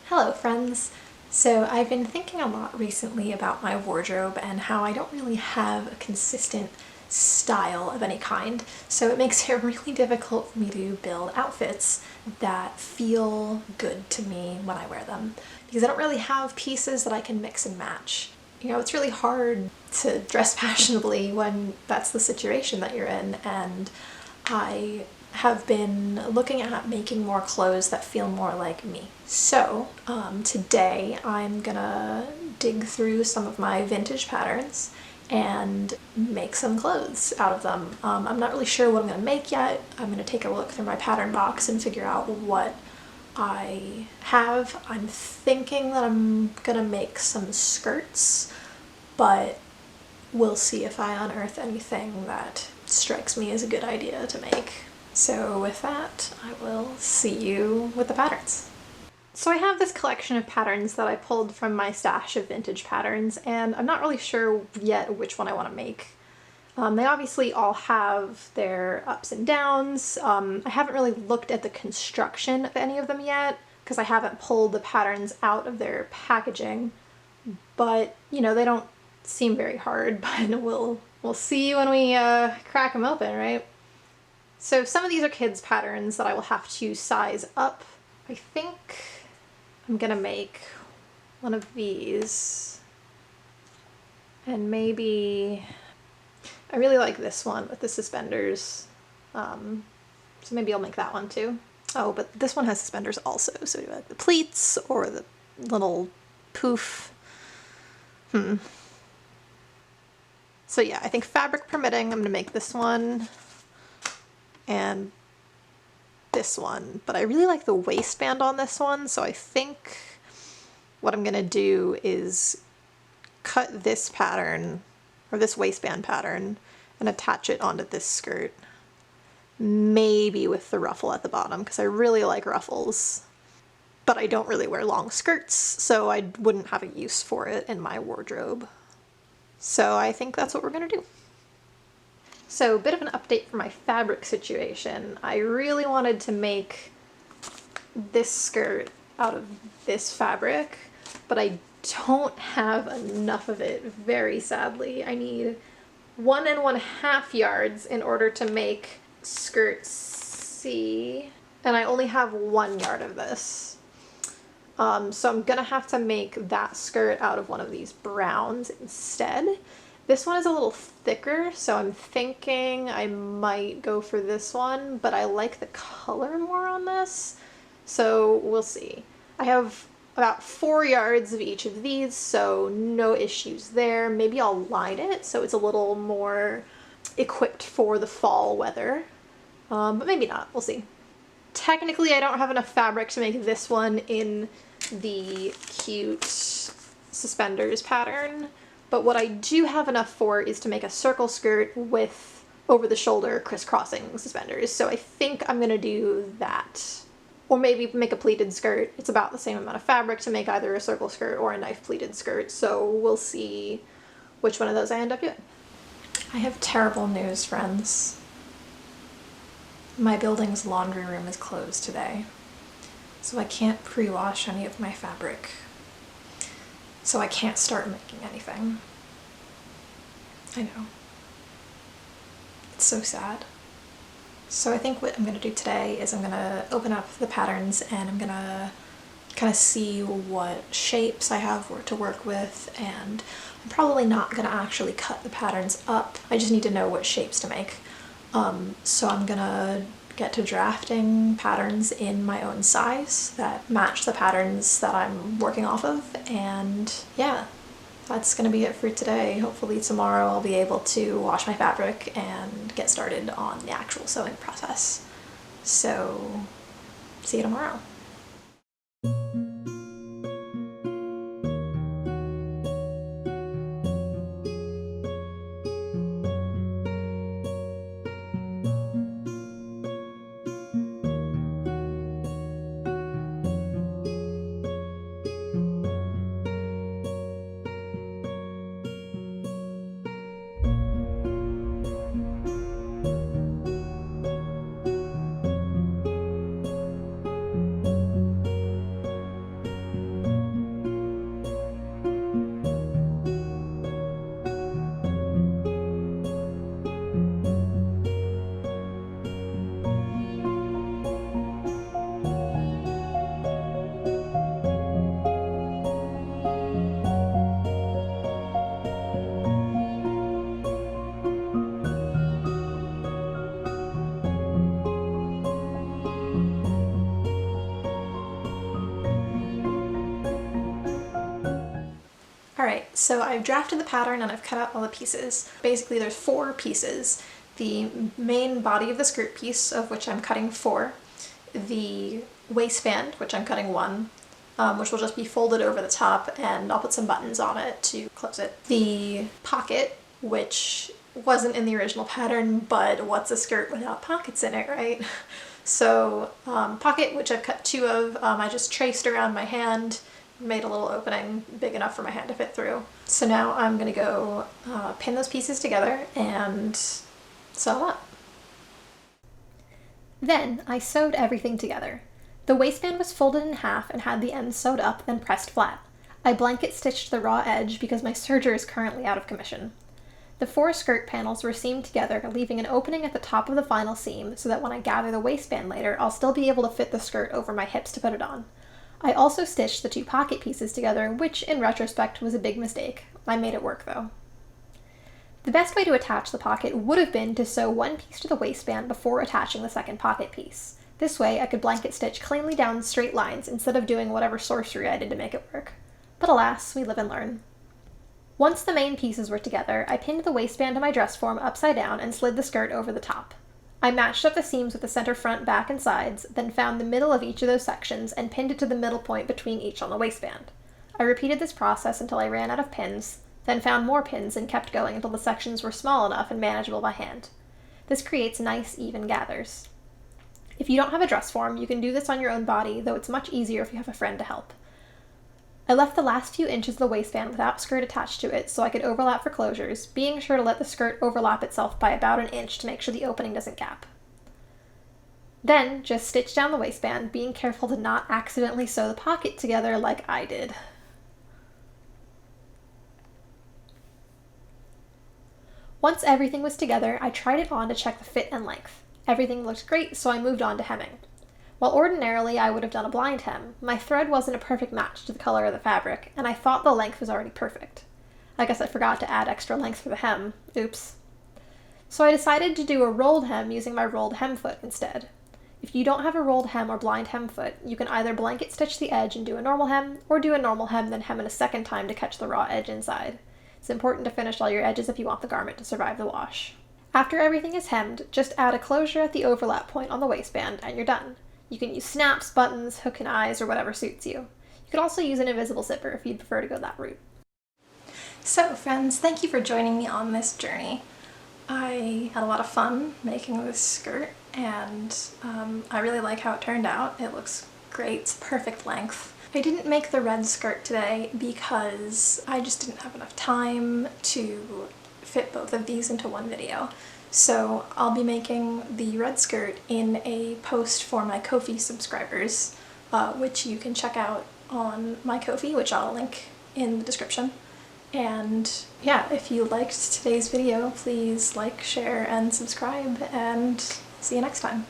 Hello friends! So I've been thinking a lot recently about my wardrobe and how I don't really have a consistent style of any kind. So it makes it really difficult for me to build outfits that feel good to me when I wear them. Because I don't really have pieces that I can mix and match. You know, it's really hard to dress fashionably when that's the situation that you're in, and I have been looking at making more clothes that feel more like me. So today I'm gonna dig through some of my vintage patterns and make some clothes out of them. I'm not really sure what I'm gonna make yet. I'm gonna take a look through my pattern box and figure out what I have. I'm thinking that I'm gonna make some skirts, but we'll see if I unearth anything that strikes me as a good idea to make. So with that, I will see you with the patterns. So I have this collection of patterns that I pulled from my stash of vintage patterns, and I'm not really sure yet which one I want to make. They obviously all have their ups and downs. I haven't really looked at the construction of any of them yet because I haven't pulled the patterns out of their packaging, but you know, they don't seem very hard, but we'll see when we crack them open, right? So some of these are kids' patterns that I will have to size up. I think I'm gonna make one of these, and maybe, I really like this one with the suspenders, so maybe I'll make that one too. Oh, but this one has suspenders also, so do the pleats or the little poof. So yeah, I think fabric permitting, I'm gonna make this one and this one, but I really like the waistband on this one, so I think what I'm gonna do is cut this pattern, or this waistband pattern, and attach it onto this skirt, maybe with the ruffle at the bottom, because I really like ruffles, but I don't really wear long skirts, so I wouldn't have a use for it in my wardrobe. So I think that's what we're gonna do. So a bit of an update for my fabric situation. I really wanted to make this skirt out of this fabric, but I don't have enough of it, very sadly. I need 1.5 yards in order to make skirt C, and I only have 1 yard of this. So I'm gonna have to make that skirt out of one of these browns instead. This one is a little thicker, so I'm thinking I might go for this one, but I like the color more on this, so we'll see. I have about 4 yards of each of these, so no issues there. Maybe I'll line it so it's a little more equipped for the fall weather, but maybe not, we'll see. Technically, I don't have enough fabric to make this one in the cute suspenders pattern, but what I do have enough for is to make a circle skirt with over-the-shoulder crisscrossing suspenders, so I think I'm gonna do that. Or maybe make a pleated skirt. It's about the same amount of fabric to make either a circle skirt or a knife pleated skirt, so we'll see which one of those I end up doing. I have terrible news, friends. My building's laundry room is closed today, so I can't pre-wash any of my fabric. So I can't start making anything. I know. It's so sad. So I think what I'm gonna do today is I'm gonna open up the patterns and I'm gonna kind of see what shapes I have to work with, and I'm probably not gonna actually cut the patterns up. I just need to know what shapes to make. So I'm gonna get to drafting patterns in my own size that match the patterns that I'm working off of, and yeah, that's gonna be it for today. Hopefully tomorrow I'll be able to wash my fabric and get started on the actual sewing process. So see you tomorrow. Alright, so I've drafted the pattern and I've cut out all the pieces. Basically there's 4 pieces. The main body of the skirt piece, of which I'm cutting 4, the waistband, which I'm cutting 1, which will just be folded over the top, and I'll put some buttons on it to close it. The pocket, which wasn't in the original pattern, but what's a skirt without pockets in it, right? So pocket, which I've cut 2 of, I just traced around my hand, made a little opening big enough for my hand to fit through. So now I'm gonna go pin those pieces together and sew them up. Then I sewed everything together. The waistband was folded in half and had the ends sewed up, then pressed flat. I blanket stitched the raw edge because my serger is currently out of commission. The 4 skirt panels were seamed together, leaving an opening at the top of the final seam so that when I gather the waistband later, I'll still be able to fit the skirt over my hips to put it on. I also stitched the 2 pocket pieces together, which in retrospect was a big mistake. I made it work though. The best way to attach the pocket would have been to sew 1 piece to the waistband before attaching the second pocket piece. This way I could blanket stitch cleanly down straight lines instead of doing whatever sorcery I did to make it work. But alas, we live and learn. Once the main pieces were together, I pinned the waistband to my dress form upside down and slid the skirt over the top. I matched up the seams with the center front, back, and sides, then found the middle of each of those sections and pinned it to the middle point between each on the waistband. I repeated this process until I ran out of pins, then found more pins and kept going until the sections were small enough and manageable by hand. This creates nice, even gathers. If you don't have a dress form, you can do this on your own body, though it's much easier if you have a friend to help. I left the last few inches of the waistband without skirt attached to it so I could overlap for closures, being sure to let the skirt overlap itself by about an inch to make sure the opening doesn't gap. Then, just stitch down the waistband, being careful to not accidentally sew the pocket together like I did. Once everything was together, I tried it on to check the fit and length. Everything looked great, so I moved on to hemming. While ordinarily I would have done a blind hem, my thread wasn't a perfect match to the color of the fabric, and I thought the length was already perfect. I guess I forgot to add extra length for the hem. Oops. So I decided to do a rolled hem using my rolled hem foot instead. If you don't have a rolled hem or blind hem foot, you can either blanket stitch the edge and do a normal hem, or do a normal hem then hem it a second time to catch the raw edge inside. It's important to finish all your edges if you want the garment to survive the wash. After everything is hemmed, just add a closure at the overlap point on the waistband and you're done. You can use snaps, buttons, hook and eyes, or whatever suits you. You could also use an invisible zipper if you'd prefer to go that route. So friends, thank you for joining me on this journey. I had a lot of fun making this skirt, and I really like how it turned out. It looks great, it's perfect length. I didn't make the red skirt today because I just didn't have enough time to fit both of these into one video. So I'll be making the red skirt in a post for my Ko-fi subscribers, which you can check out on my Ko-fi, which I'll link in the description. And yeah, if you liked today's video, please like, share, and subscribe, and see you next time.